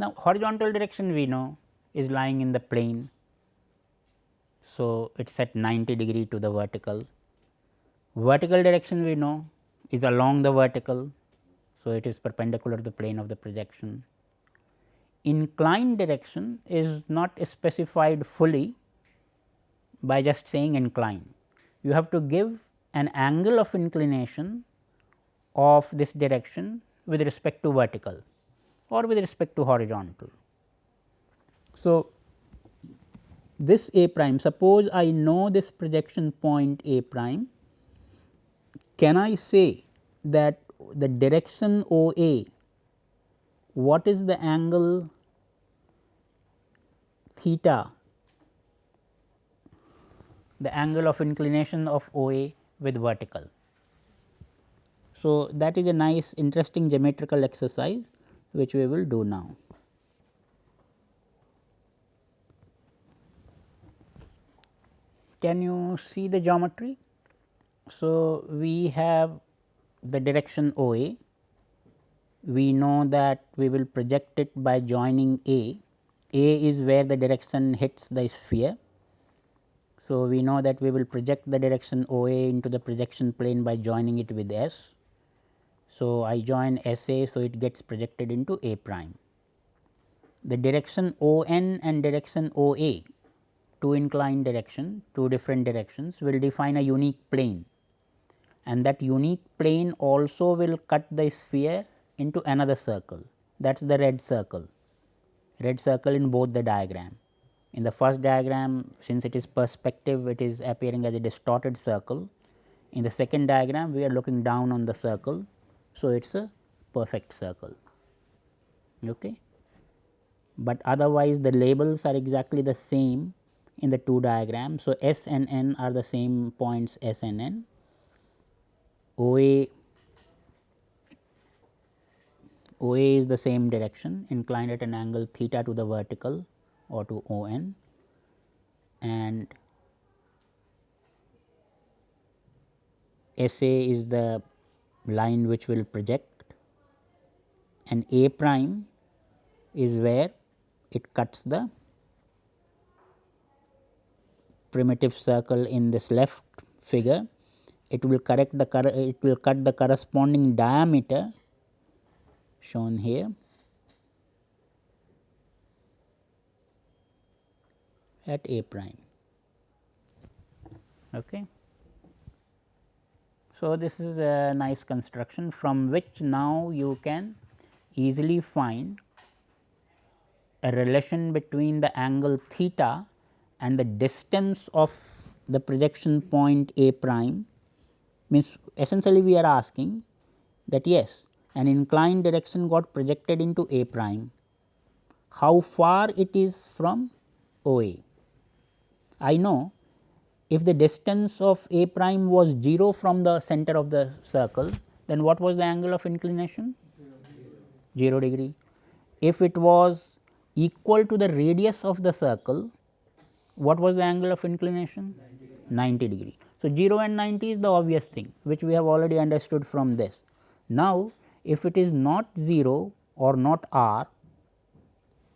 Now, horizontal direction we know is lying in the plane. So, it is at 90 degree to the vertical. Vertical direction we know is along the vertical. So, it is perpendicular to the plane of the projection. Inclined direction is not specified fully by just saying incline. You have to give an angle of inclination of this direction with respect to vertical or with respect to horizontal. So, this A prime, suppose I know this projection point A prime, can I say that the direction OA, what is the angle theta, the angle of inclination of OA with vertical. So, that is a nice interesting geometrical exercise which we will do now. Can you see the geometry? So, we have the direction OA, we know that we will project it by joining A. A is where the direction hits the sphere. So, we know that we will project the direction OA into the projection plane by joining it with S. So, I join SA, so it gets projected into A prime. The direction ON and direction OA, two inclined direction, two different directions, will define a unique plane, and that unique plane also will cut the sphere into another circle, that is the red circle in both the diagram. In the first diagram, since it is perspective, it is appearing as a distorted circle. In the second diagram, we are looking down on the circle. So, it is a perfect circle. Okay. But otherwise, the labels are exactly the same in the two diagrams. So, S and N are the same points S and N. OA is the same direction, inclined at an angle theta to the vertical or to ON, and SA is the line which will project, and A prime is where it cuts the primitive circle in this left figure. It will cut the corresponding diameter shown here at A prime. Okay. So, this is a nice construction from which now you can easily find a relation between the angle theta and the distance of the projection point A prime. Means essentially we are asking that yes, an inclined direction got projected into A prime, how far it is from OA. I know if the distance of A prime was 0 from the center of the circle, then what was the angle of inclination? 0 degree. If it was equal to the radius of the circle, what was the angle of inclination? 90 degree. So, 0 and 90 is the obvious thing which we have already understood from this. Now, if it is not 0 or not r,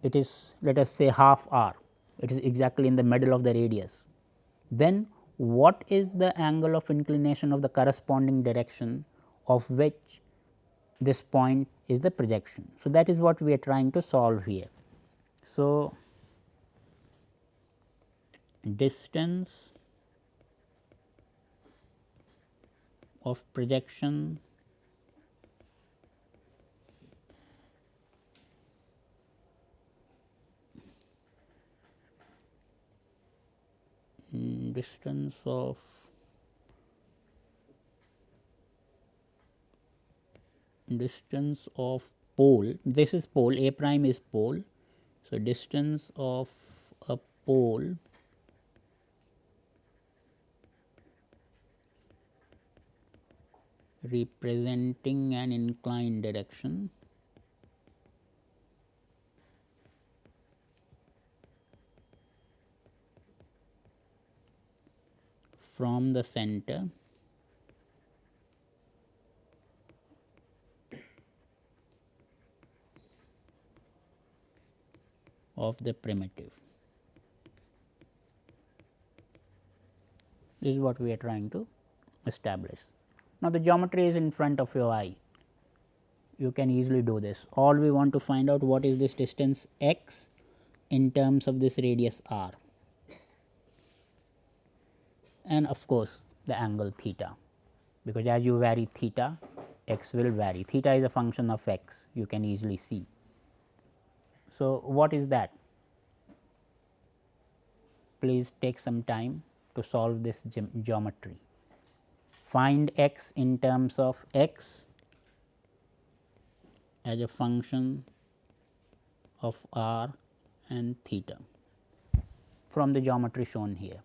it is let us say half r, it is exactly in the middle of the radius, then what is the angle of inclination of the corresponding direction of which this point is the projection. So, that is what we are trying to solve here. So, distance of projection distance of pole, this is pole, A prime is pole. So, distance of a pole representing an inclined direction from the center of the primitive. This is what we are trying to establish. Now, the geometry is in front of your eye, you can easily do this. All we want to find out what is this distance x in terms of this radius r, and of course, the angle theta, because as you vary theta, x will vary. Theta is a function of x, you can easily see. So, what is that? Please take some time to solve this geometry. Find x in terms of x as a function of r and theta from the geometry shown here.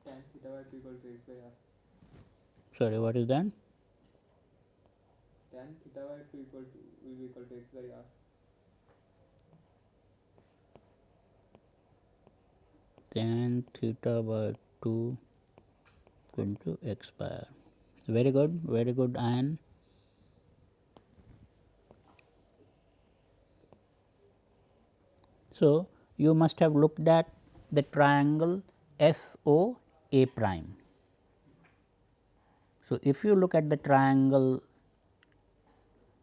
Tan theta by 2 equal to x by r. Sorry, what is that? Tan theta by 2 will be equal to x by r. Tan theta by 2 into x by r. Very good, and so you must have looked at the triangle SOA prime. So, if you look at the triangle,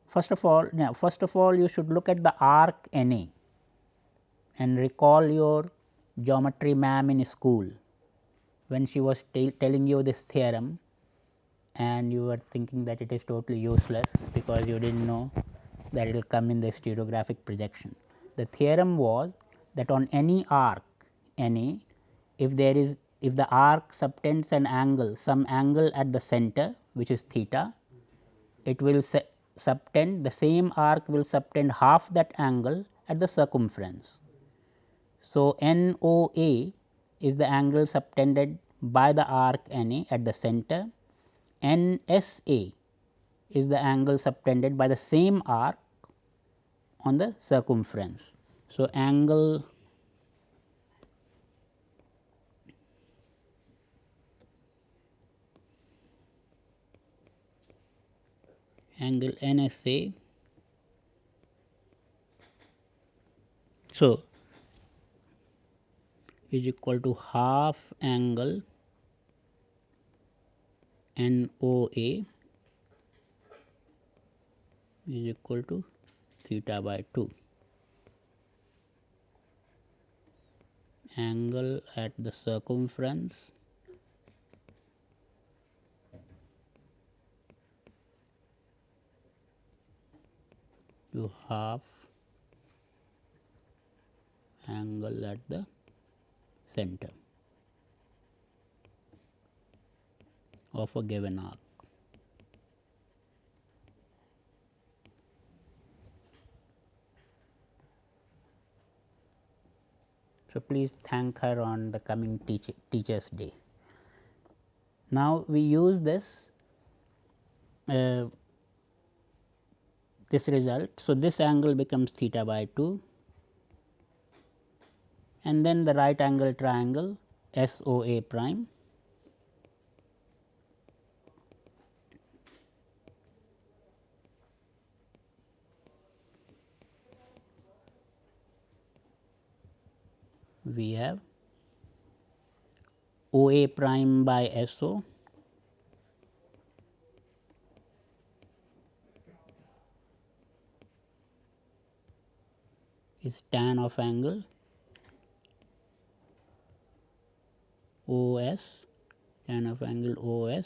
first of all you should look at the arc NA and recall your geometry ma'am in school when she was telling you this theorem, and you were thinking that it is totally useless because you did not know that it will come in the stereographic projection. The theorem was that on any arc NA, if the arc subtends an angle, some angle at the center which is theta, it will subtend, the same arc will subtend half that angle at the circumference. So, NOA is the angle subtended by the arc NA at the center, NSA is the angle subtended by the same arc on the circumference. So, angle NSA, so is equal to half angle NOA is equal to theta by 2. Angle at the circumference to half angle at the center of a given arc. So, please thank her on the coming teachers day. Now, we use this result. So, this angle becomes theta by 2, and then the right angle triangle SOA prime we have OA prime by SO is tan of angle OS, tan of angle OS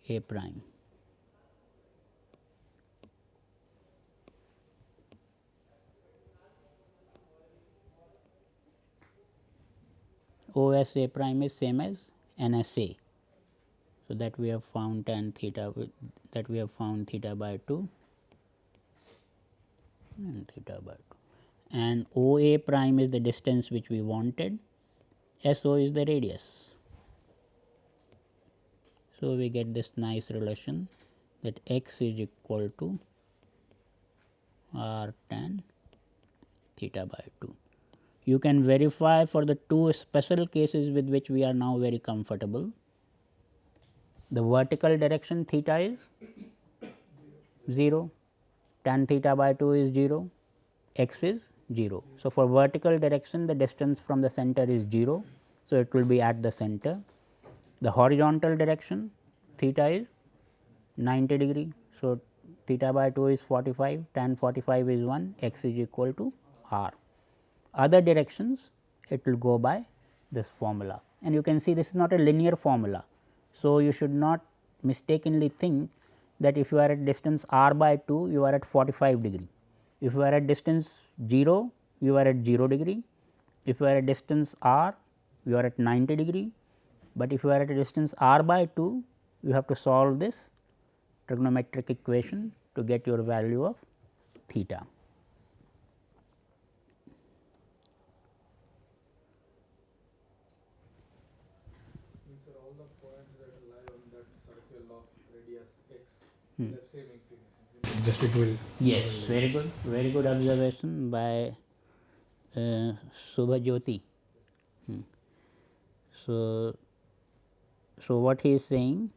A prime. OS A prime is same as NSA. So, that we have found tan theta, that we have found theta by 2, and theta by 2, and OA prime is the distance which we wanted, SO is the radius. So, we get this nice relation that x is equal to r tan theta by 2. You can verify for the two special cases with which we are now very comfortable. The vertical direction theta is 0, tan theta by 2 is 0, x is 0. So, for vertical direction the distance from the center is 0. So, it will be at the center. The horizontal direction theta is 90 degree. So, theta by 2 is 45, tan 45 is 1, x is equal to r. Other directions it will go by this formula, and you can see this is not a linear formula. So, you should not mistakenly think that if you are at distance r by 2 you are at 45 degree. If you are at distance 0 you are at 0 degree, if you are at distance r you are at 90 degree, but if you are at a distance r by 2 you have to solve this trigonometric equation to get your value of theta. These are all the points that lie on that circle of radius x. That same inclination. Just it will. Yes, very good observation by Subhajyoti. So, what he is saying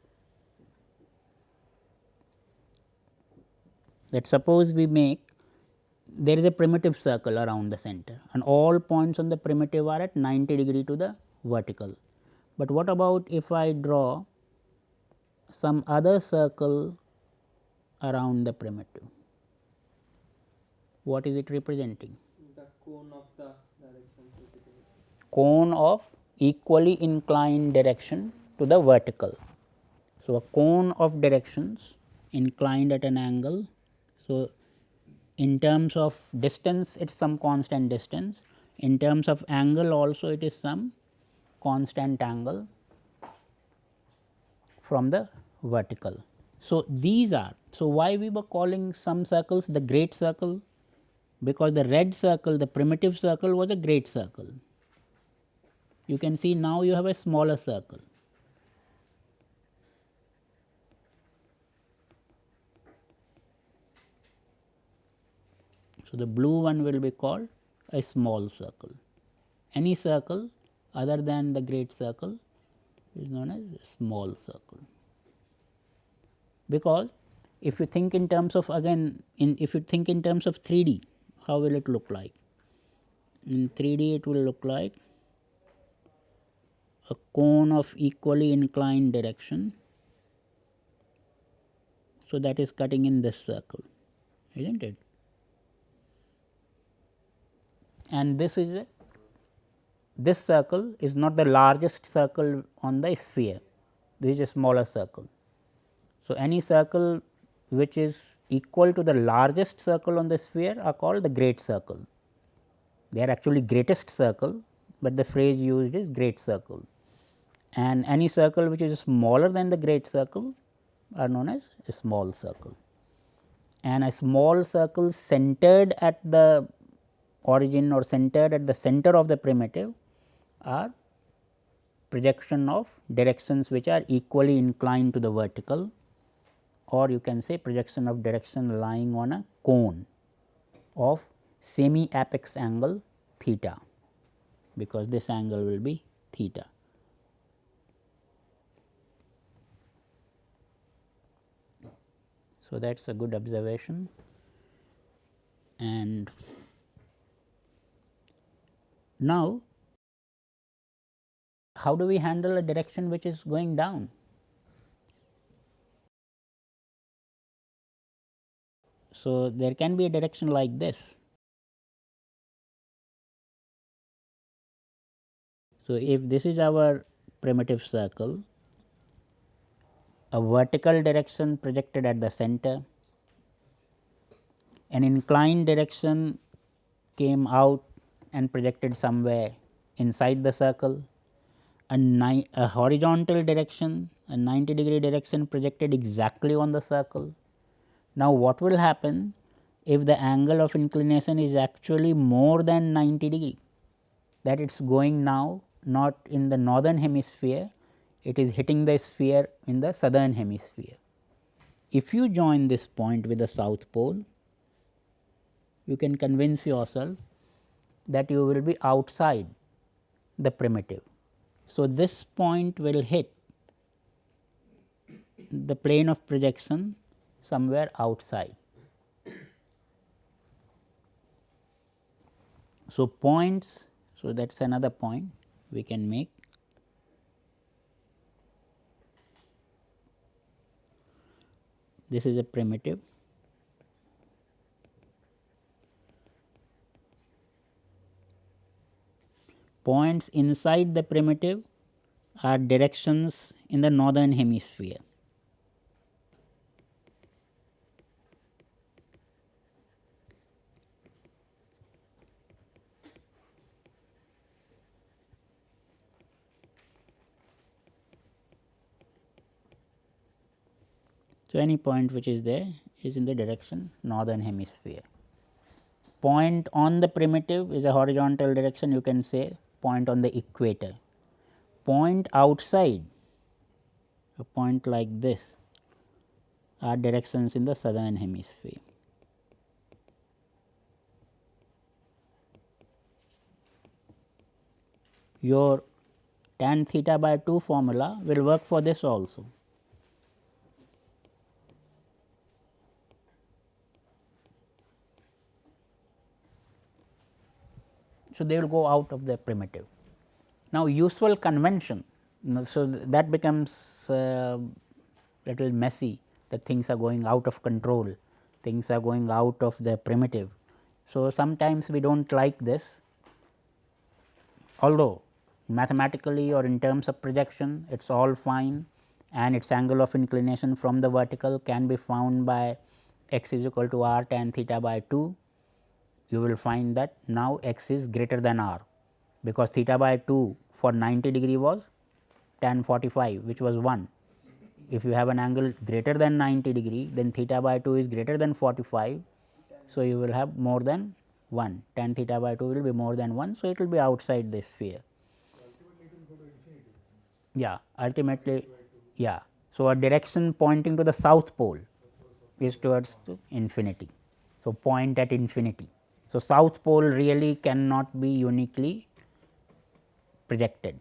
that suppose we make, there is a primitive circle around the center and all points on the primitive are at 90 degree to the vertical. But what about if I draw some other circle around the primitive? What is it representing? The cone of the direction basically. Cone of equally inclined direction to the vertical. So, a cone of directions inclined at an angle. So, in terms of distance it is some constant distance, in terms of angle also it is some constant angle from the vertical. So, these are, so why we were calling some circles the great circle? Because the red circle, the primitive circle was a great circle. You can see now you have a smaller circle. So, the blue one will be called a small circle. Any circle other than the great circle is known as a small circle. Because if you think in terms of, again if you think in terms of 3D, how will it look like? In 3D it will look like a cone of equally inclined direction. So, that is cutting in this circle, is not it? And this is a, this circle is not the largest circle on the sphere, this is a smaller circle. So, any circle which is equal to the largest circle on the sphere are called the great circle. They are actually greatest circle, but the phrase used is great circle, and any circle which is smaller than the great circle are known as a small circle. And a small circle centered at the origin or centered at the center of the primitive are projection of directions which are equally inclined to the vertical, or you can say projection of direction lying on a cone of semi apex angle theta, because this angle will be theta. So, that is a good observation. And now, how do we handle a direction which is going down? So, there can be a direction like this. So, if this is our primitive circle, a vertical direction projected at the center, an inclined direction came out and projected somewhere inside the circle, a horizontal direction, a 90 degree direction projected exactly on the circle. Now, what will happen if the angle of inclination is actually more than 90 degree, that it is going now not in the northern hemisphere, it is hitting the sphere in the southern hemisphere. If you join this point with the south pole, you can convince yourself that you will be outside the primitive. So, this point will hit the plane of projection somewhere outside. So, points, so that is another point we can make. This is a primitive. Points inside the primitive are directions in the northern hemisphere. So, any point which is there is in the direction northern hemisphere. Point on the primitive is a horizontal direction, you can say point on the equator. Point outside, a point like this, are directions in the southern hemisphere. Your tan theta by 2 formula will work for this also. So, they will go out of the primitive. Now, usual convention, so that becomes little messy, that things are going out of control, things are going out of the primitive. So, sometimes we do not like this, although mathematically or in terms of projection it is all fine, and its angle of inclination from the vertical can be found by x is equal to r tan theta by 2. You will find that now x is greater than r, because theta by 2 for 90 degree was tan 45, which was 1. If you have an angle greater than 90 degree, then theta by 2 is greater than 45. So, you will have more than 1, tan theta by 2 will be more than 1. So, it will be outside the sphere. Yeah, ultimately, yeah. So, a direction pointing to the south pole is towards to infinity. So, point at infinity. So, south pole really cannot be uniquely projected.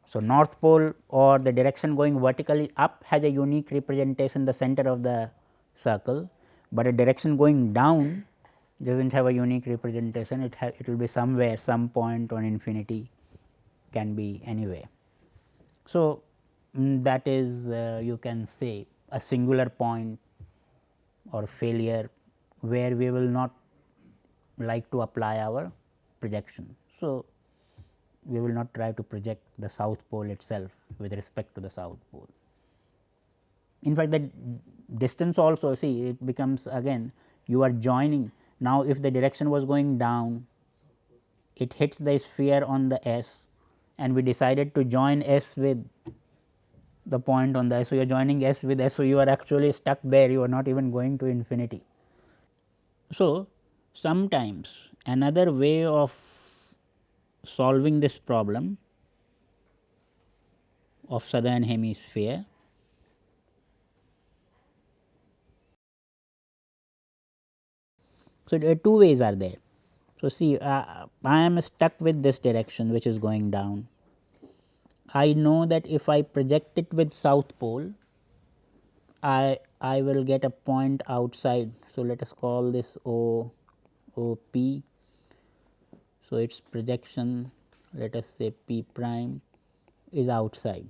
So, north pole or the direction going vertically up has a unique representation in the center of the circle, but a direction going down does not have a unique representation, it will be somewhere, some point on infinity, can be anywhere. So, that is you can say a singular point or failure where we will not like to apply our projection. So, we will not try to project the south pole itself with respect to the south pole. In fact, the distance also, see, it becomes again you are joining. Now, if the direction was going down, it hits the sphere on the S, and we decided to join S with the point on the S. So, you are joining S with S. So, you are actually stuck there, you are not even going to infinity. So, sometimes another way of solving this problem of southern hemisphere, so there are two ways are there. So, see, I am stuck with this direction which is going down. I know that if I project it with south pole, I will get a point outside. So, let us call this O P. So, its projection, let us say P prime is outside.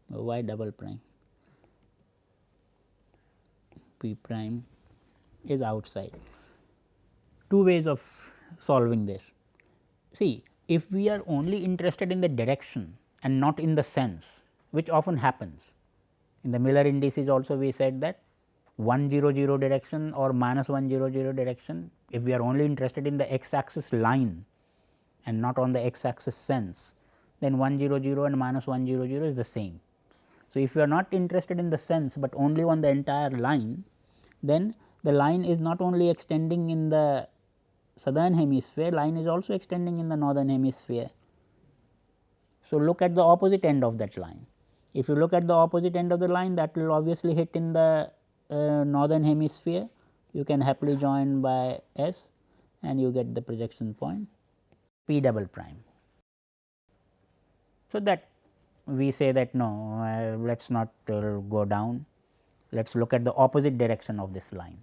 Why double prime? P prime is outside. Two ways of solving this. See, if we are only interested in the direction and not in the sense, which often happens, in the Miller indices also we said that 100 direction or minus 100 direction, if we are only interested in the x axis line and not on the x axis sense, then 100 and minus 100 is the same. So, if you are not interested in the sense, but only on the entire line, then the line is not only extending in the southern hemisphere, line is also extending in the northern hemisphere. So, look at the opposite end of that line. If you look at the opposite end of the line, that will obviously hit in the northern hemisphere. You can happily join by S and you get the projection point P double prime. So, that we say that no, let us not go down, let us look at the opposite direction of this line.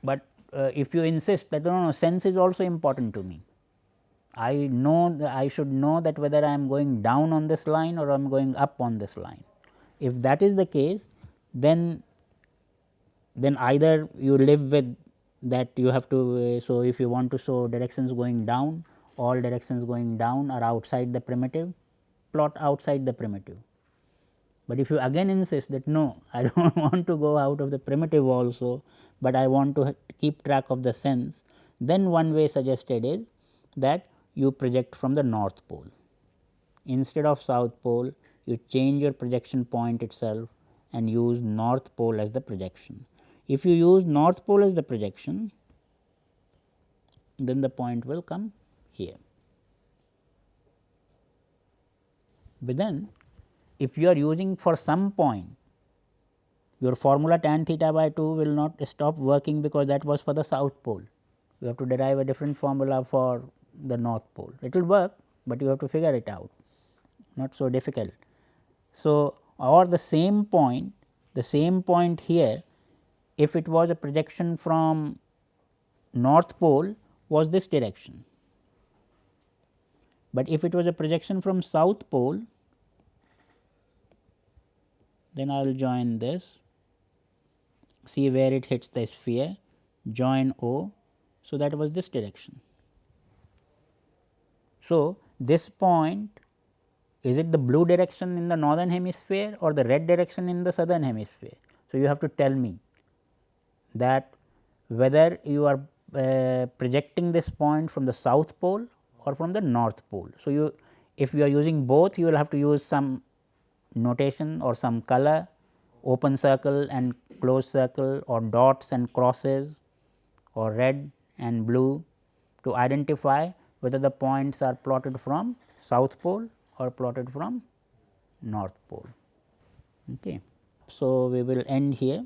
But if you insist that no, sense is also important to me, I know that I should know that whether I am going down on this line or I am going up on this line. If that is the case, then either you live with that you have to. So, if you want to show directions going down, all directions going down are outside the primitive, plot outside the primitive. But if you again insist that no, I do not want to go out of the primitive also, but I want to keep track of the sense, then one way suggested is that you project from the north pole. Instead of south pole, you change your projection point itself and use north pole as the projection. If you use north pole as the projection, then the point will come here. But then if you are using for some point, your formula tan theta by 2 will not stop working, because that was for the south pole. You have to derive a different formula for the north pole. It will work, but you have to figure it out, not so difficult. So, or the same point here, if it was a projection from north pole, was this direction, but if it was a projection from south pole, then I will join this, see where it hits the sphere, join O. So, that was this direction. So, this point, is it the blue direction in the northern hemisphere or the red direction in the southern hemisphere? So, you have to tell me that whether you are projecting this point from the south pole or from the north pole. So, you if you are using both, you will have to use some notation or some color, open circle and closed circle, or dots and crosses, or red and blue, to identify whether the points are plotted from south pole or plotted from north pole. Okay. So, we will end here.